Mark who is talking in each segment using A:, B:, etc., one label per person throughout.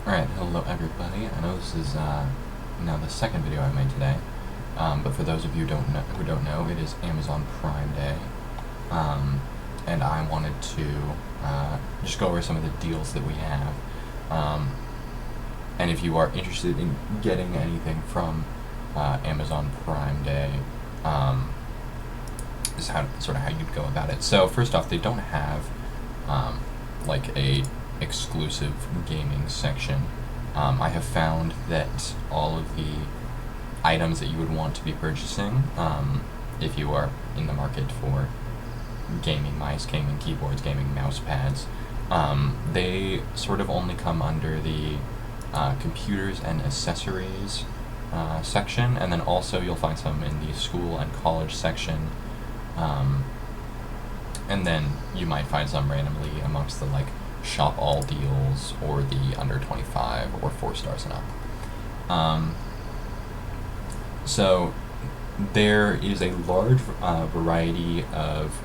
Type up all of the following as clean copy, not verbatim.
A: Alright, hello everybody. I know this is now the second video I've made today, but for those of you who don't know, it is Amazon Prime Day, and I wanted to just go over some of the deals that we have, and if you are interested in getting anything from Amazon Prime Day, is how you'd go about it. So first off, they don't have like a exclusive gaming section. I have found that all of the items that you would want to be purchasing, if you are in the market for gaming mice, gaming keyboards, gaming mouse pads, they sort of only come under the computers and accessories section, and then also you'll find some in the school and college section, and then you might find some randomly amongst the shop all deals or the under 25 or 4 stars and up. So there is a large variety of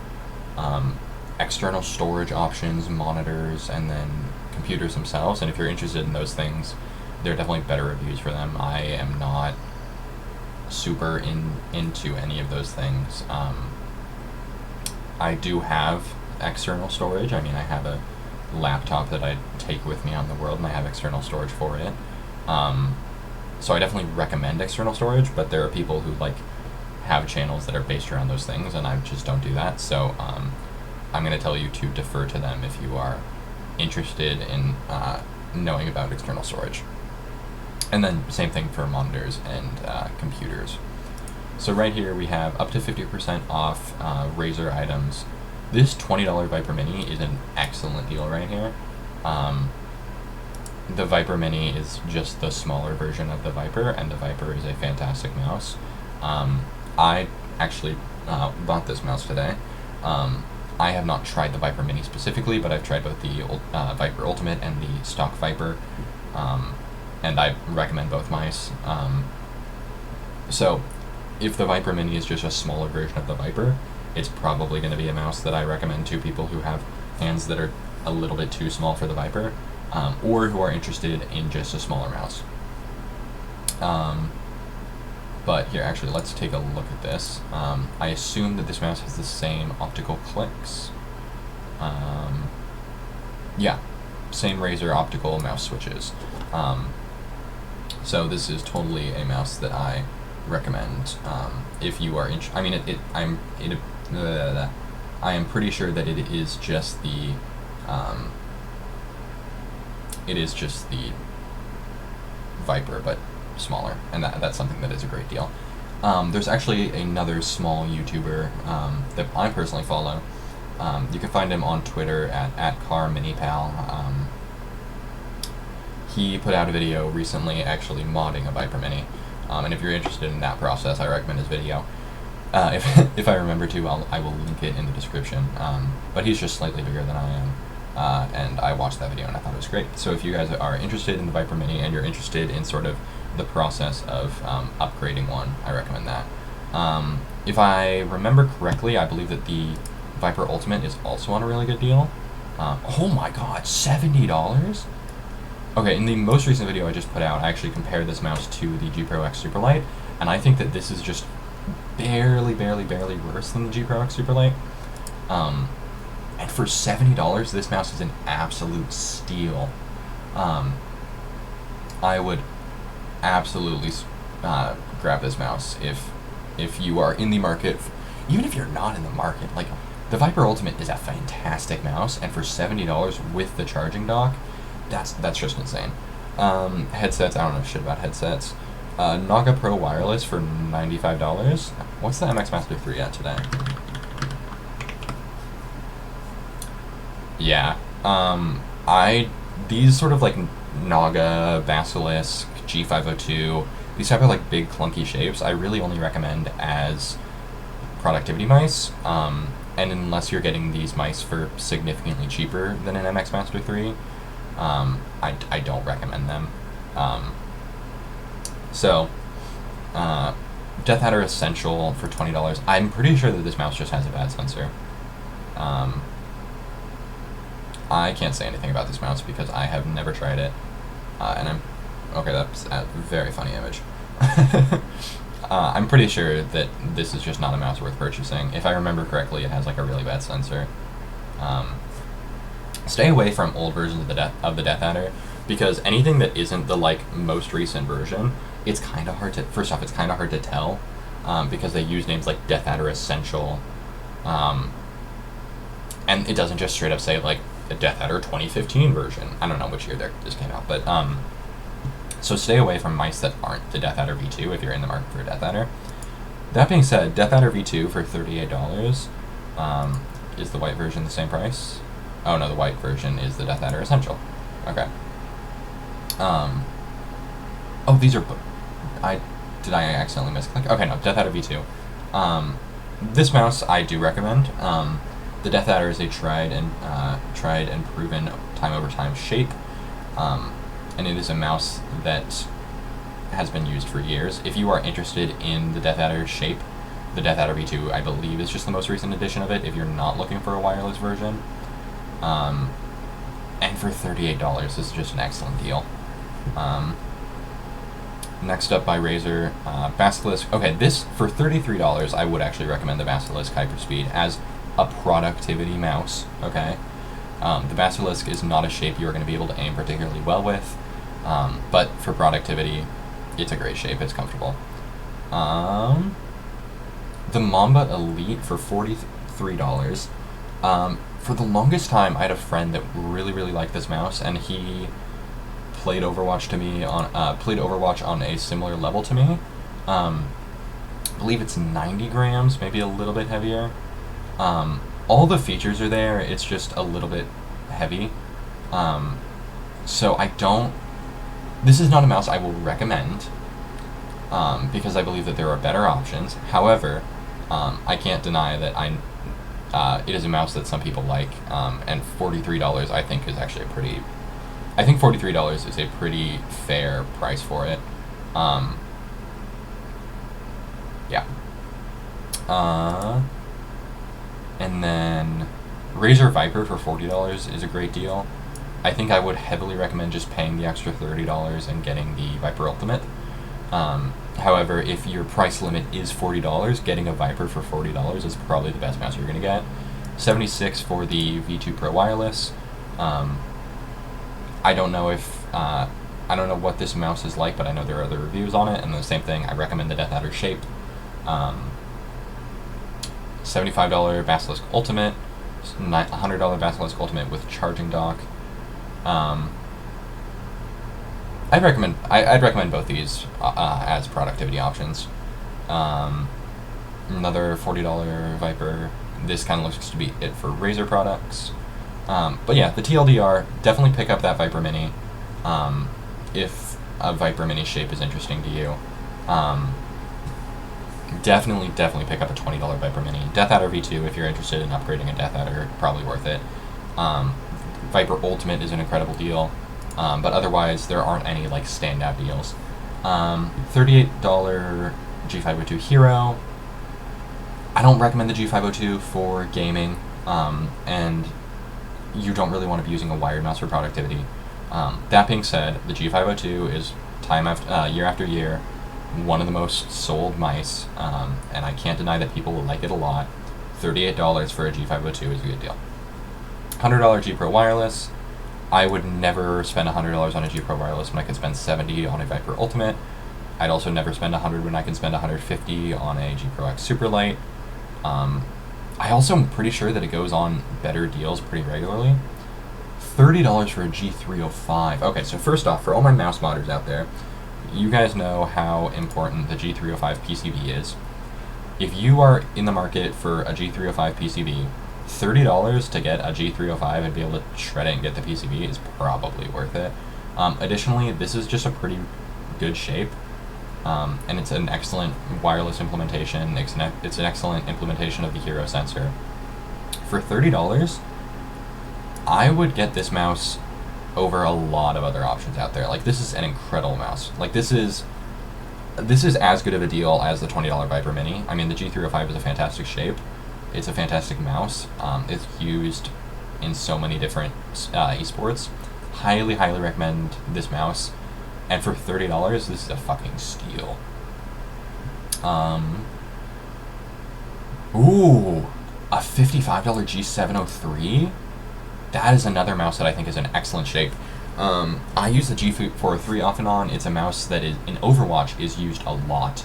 A: external storage options, monitors, and then computers themselves, and if you're interested in those things, there are definitely better reviews for them. I am not super into any of those things. I do have external storage. I mean, I have a laptop that I take with me on the world, and I have external storage for it. So I definitely recommend external storage, but there are people who have channels that are based around those things, and I just don't do that. So I'm going to tell you to defer to them if you are interested in knowing about external storage. And then same thing for monitors and computers. So right here we have up to 50% off Razer items. This $20 Viper Mini is an excellent deal right here. The Viper Mini is just the smaller version of the Viper, and the Viper is a fantastic mouse. I actually bought this mouse today. I have not tried the Viper Mini specifically, but I've tried both the Viper Ultimate and the stock Viper, and I recommend both mice. So if the Viper Mini is just a smaller version of the Viper, it's probably going to be a mouse that I recommend to people who have hands that are a little bit too small for the Viper, or who are interested in just a smaller mouse. But here, actually, let's take a look at this. I assume that this mouse has the same optical clicks. Yeah, same Razer optical mouse switches. So this is totally a mouse that I recommend if you are I mean, I am pretty sure that it is just the Viper, but smaller, and that's something that is a great deal. There's actually another small YouTuber that I personally follow. You can find him on Twitter at @CarMiniPal. He put out a video recently actually modding a Viper Mini. And if you're interested in that process, I recommend his video. If I remember to, I will link it in the description. But he's just slightly bigger than I am, and I watched that video and I thought it was great. So if you guys are interested in the Viper Mini and you're interested in sort of the process of upgrading one, I recommend that. If I remember correctly, I believe that the Viper Ultimate is also on a really good deal. Oh my god, $70? Okay, in the most recent video I just put out, I actually compared this mouse to the G Pro X Superlight, and I think that this is just barely worse than the G Pro X Superlight. And for $70, this mouse is an absolute steal. I would absolutely grab this mouse if you are in the market. Even if you're not in the market, the Viper Ultimate is a fantastic mouse, and for $70 with the charging dock, that's just insane. Headsets, I don't know shit about headsets. Naga Pro Wireless for $95. What's the MX Master 3 at today? Yeah. These sort of Naga, Basilisk, G502, these type of big clunky shapes, I really only recommend as productivity mice. And unless you're getting these mice for significantly cheaper than an MX Master 3, I don't recommend them. So, Death Adder Essential for $20. I'm pretty sure that this mouse just has a bad sensor. I can't say anything about this mouse because I have never tried it. And okay, that's a very funny image. I'm pretty sure that this is just not a mouse worth purchasing. If I remember correctly, it has like a really bad sensor. Stay away from old versions of the Death Adder, because anything that isn't the like most recent version, it's kind of hard to. First off, it's kind of hard to tell, because they use names like Death Adder Essential, and it doesn't just straight up say like the Death Adder 2015 version. I don't know which year this came out, but so stay away from mice that aren't the Death Adder V2 if you're in the market for a Death Adder. That being said, Death Adder V2 for $38. Is the white version the same price? Oh no, the white version is the Death Adder Essential. Okay. Oh, these are. Did I accidentally misclick? Okay, no, Death Adder V2. This mouse I do recommend. The Death Adder is a tried and proven time over time shape, and it is a mouse that has been used for years. If you are interested in the Death Adder shape, the Death Adder V2, I believe, is just the most recent edition of it. If you're not looking for a wireless version, and for $38, this is just an excellent deal. Next up by Razer, Basilisk. Okay, this, for $33, I would actually recommend the Basilisk Hyperspeed as a productivity mouse, okay? The Basilisk is not a shape you're going to be able to aim particularly well with, but for productivity, it's a great shape, it's comfortable. The Mamba Elite for $43. For the longest time, I had a friend that really, really liked this mouse, and he played Overwatch on a similar level to me. I believe it's 90 grams, maybe a little bit heavier. All the features are there, it's just a little bit heavy. So this is not a mouse I will recommend, because I believe that there are better options. However, I can't deny that it is a mouse that some people like, and $43 I think is actually I think $43 is a pretty fair price for it. Yeah. And then Razer Viper for $40 is a great deal. I think I would heavily recommend just paying the extra $30 and getting the Viper Ultimate. However, if your price limit is $40, getting a Viper for $40 is probably the best mouse you're going to get. $76 for the V2 Pro Wireless. I don't know what this mouse is like, but I know there are other reviews on it, and the same thing, I recommend the Death Adder shape. $75 Basilisk Ultimate, $100 Basilisk Ultimate with charging dock. I'd recommend both these as productivity options. Another $40 Viper. This kind of looks to be it for Razer products. But yeah, the TLDR, definitely pick up that Viper Mini if a Viper Mini shape is interesting to you. Definitely pick up a $20 Viper Mini. Death Adder V2, if you're interested in upgrading a Death Adder, probably worth it. Viper Ultimate is an incredible deal, but otherwise there aren't any like standout deals. $38 G502 Hero. I don't recommend the G502 for gaming, and you don't really want to be using a wired mouse for productivity. That being said, the G502 is year after year one of the most sold mice, and I can't deny that people will like it a lot. $38 for a G502 is a good deal. $100 G Pro Wireless. I would never spend $100 on a G Pro Wireless when I could spend $70 on a Viper Ultimate. I'd also never spend $100 when I can spend $150 on a G Pro X Superlight. I also am pretty sure that it goes on better deals pretty regularly. $30 for a G305. Okay, so first off, for all my mouse modders out there, you guys know how important the G305 PCB is. If you are in the market for a G305 PCB, $30 to get a G305 and be able to shred it and get the PCB is probably worth it. Additionally, this is just a pretty good shape, and it's an excellent wireless implementation. It's an excellent implementation of the Hero sensor. For $30, I would get this mouse over a lot of other options out there. Like, this is an incredible mouse. Like, this is as good of a deal as the $20 Viper Mini. I mean, the G305 is a fantastic shape. It's a fantastic mouse. It's used in so many different esports. highly, highly recommend this mouse. And for $30, this is a fucking steal. Ooh, a $55 G703? That is another mouse that I think is in excellent shape. I use the G403 off and on. It's a mouse that is, in Overwatch, is used a lot.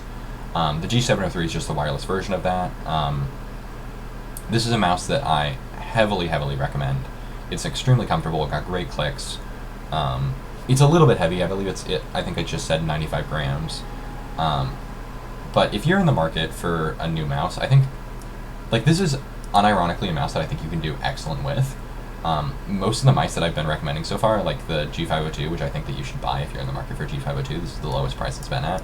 A: The G703 is just the wireless version of that. This is a mouse that I heavily, heavily recommend. It's extremely comfortable. It got great clicks. It's a little bit heavy. I believe I think I just said 95 grams. But if you're in the market for a new mouse, I think, like, this is unironically a mouse that I think you can do excellent with. Most of the mice that I've been recommending so far, like the G502, which I think that you should buy if you're in the market for G502. This is the lowest price it's been at.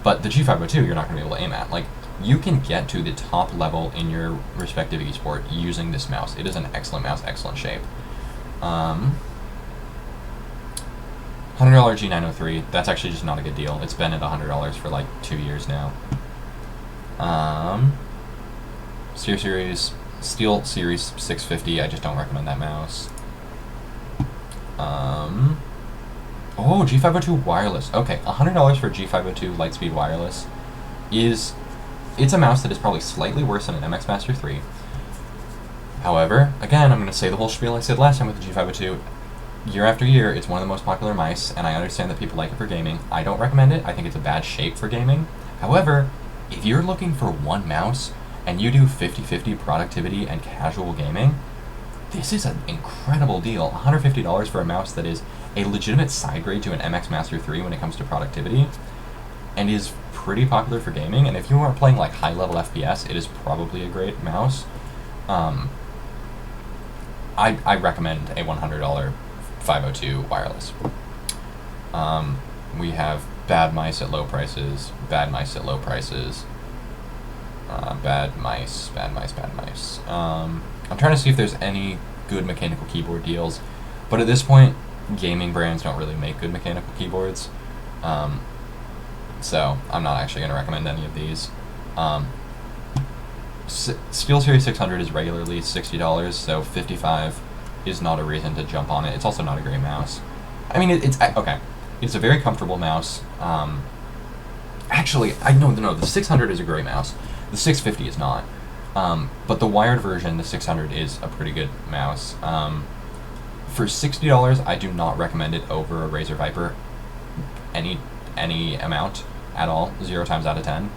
A: But the G502, you're not going to be able to aim at. Like, you can get to the top level in your respective esport using this mouse. It is an excellent mouse, excellent shape. $100 G903, that's actually just not a good deal. It's been at $100 for like 2 years now. Steel Series 650, I just don't recommend that mouse. Oh, G502 wireless. Okay, $100 for G502 Lightspeed wireless it's a mouse that is probably slightly worse than an MX Master 3. However, again, I'm going to say the whole spiel I said last time with the G502. Year after year, it's one of the most popular mice, and I understand that people like it for gaming. I don't recommend it. I think it's a bad shape for gaming. However, if you're looking for one mouse and you do 50-50 productivity and casual gaming, this is an incredible deal. $150 for a mouse that is a legitimate side grade to an MX Master 3 when it comes to productivity, and is pretty popular for gaming. And if you are playing like high-level FPS, it is probably a great mouse. I recommend a $100 502 wireless. We have bad mice at low prices, bad mice at low prices, bad mice. I'm trying to see if there's any good mechanical keyboard deals, but at this point, gaming brands don't really make good mechanical keyboards, so I'm not actually going to recommend any of these. SteelSeries 600 is regularly $60, so $55 is not a reason to jump on it. It's also not a great mouse. I mean, it's okay. It's a very comfortable mouse. Actually, no, the 600 is a great mouse. The 650 is not. But the wired version, the 600, is a pretty good mouse. For $60, I do not recommend it over a Razer Viper any amount at all, 0 times out of 10.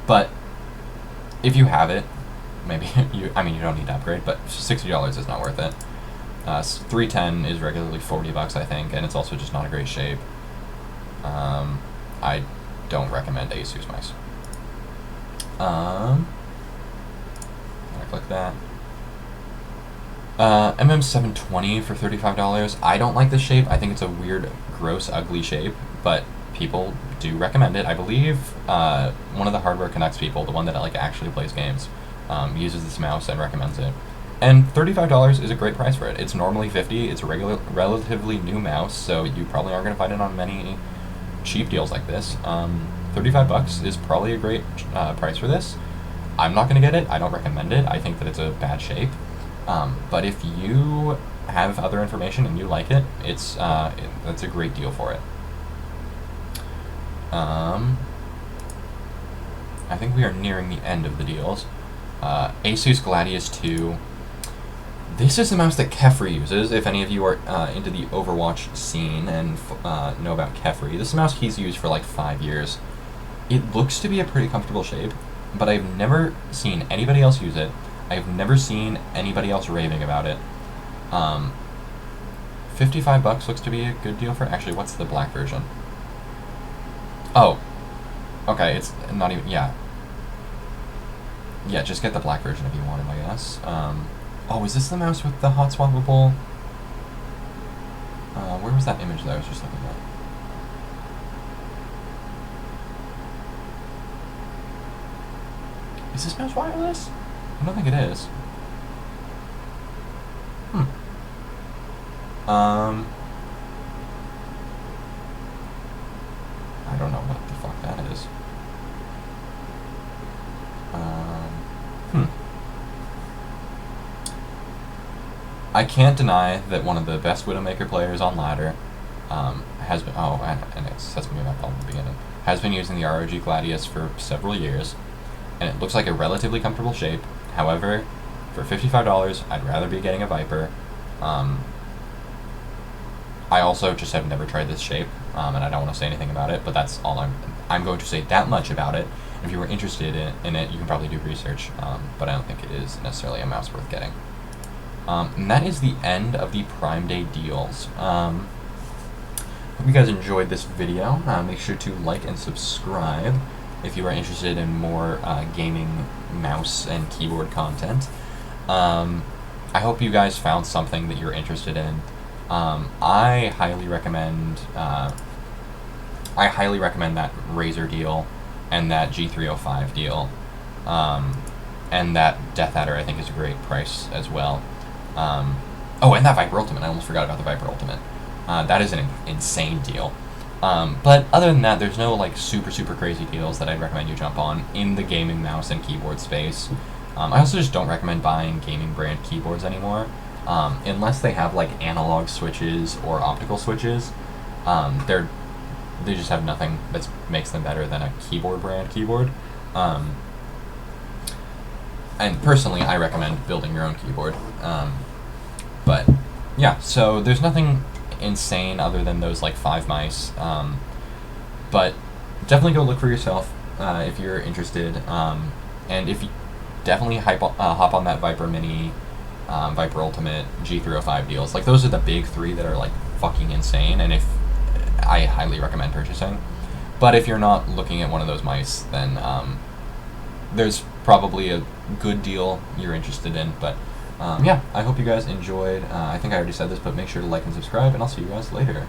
A: But if you have it, maybe you don't need to upgrade, but $60 is not worth it. 310 is regularly $40, I think, and it's also just not a great shape. I don't recommend Asus mice. I'm gonna click that. MM720 for $35. I don't like this shape. I think it's a weird, gross, ugly shape, but people do recommend it. I believe one of the Hardware Connects people, the one that like actually plays games, uses this mouse and recommends it. And $35 is a great price for it. It's normally $50. It's a relatively new mouse, so you probably aren't going to find it on many cheap deals like this. $35 is probably a great price for this. I'm not going to get it. I don't recommend it. I think that it's a bad shape. But if you have other information and you like it, it's a great deal for it. I think we are nearing the end of the deals. Asus Gladius 2. This is the mouse that Kefri uses. If any of you are into the Overwatch scene and know about Kefri, this is a mouse he's used for like 5 years. It looks to be a pretty comfortable shape, but I've never seen anybody else use it. I've never seen anybody else raving about it. $55 looks to be a good deal for it. Actually, what's the black version? Oh, okay, it's not even, yeah. Yeah, just get the black version if you want it, I guess. Oh, is this the mouse with the hot swappable? Where was that image that I was just looking at? Is this mouse wireless? I don't think it is. I don't know what the fuck that is. I can't deny that one of the best Widowmaker players on ladder has been, and it sets me up at the beginning, has been using the ROG Gladius for several years, and it looks like a relatively comfortable shape. However, for $55, I'd rather be getting a Viper. I also just have never tried this shape, and I don't want to say anything about it, but that's all I'm going to say that much about it. If you were interested in it, you can probably do research, but I don't think it is necessarily a mouse worth getting. And that is the end of the Prime Day deals. Hope you guys enjoyed this video. Make sure to like and subscribe if you are interested in more gaming mouse and keyboard content. I hope you guys found something that you're interested in. I highly recommend that Razer deal and that G305 deal, and that Death Adder I think is a great price as well. Oh, and that Viper Ultimate. I almost forgot about the Viper Ultimate. That is an insane deal. But other than that, there's no like super crazy deals that I'd recommend you jump on in the gaming mouse and keyboard space. I also just don't recommend buying gaming brand keyboards anymore, unless they have like analog switches or optical switches. They just have nothing that makes them better than a keyboard brand keyboard. And personally, I recommend building your own keyboard. But yeah, so there's nothing insane other than those like 5 mice. But definitely go look for yourself if you're interested. And if you definitely hop on that Viper Mini, Viper Ultimate, G305 deals. Like those are the big 3 that are like fucking insane, and if I highly recommend purchasing. But if you're not looking at one of those mice, then there's probably a good deal you're interested in. But yeah, I hope you guys enjoyed. I think I already said this, but make sure to like and subscribe, and I'll see you guys later.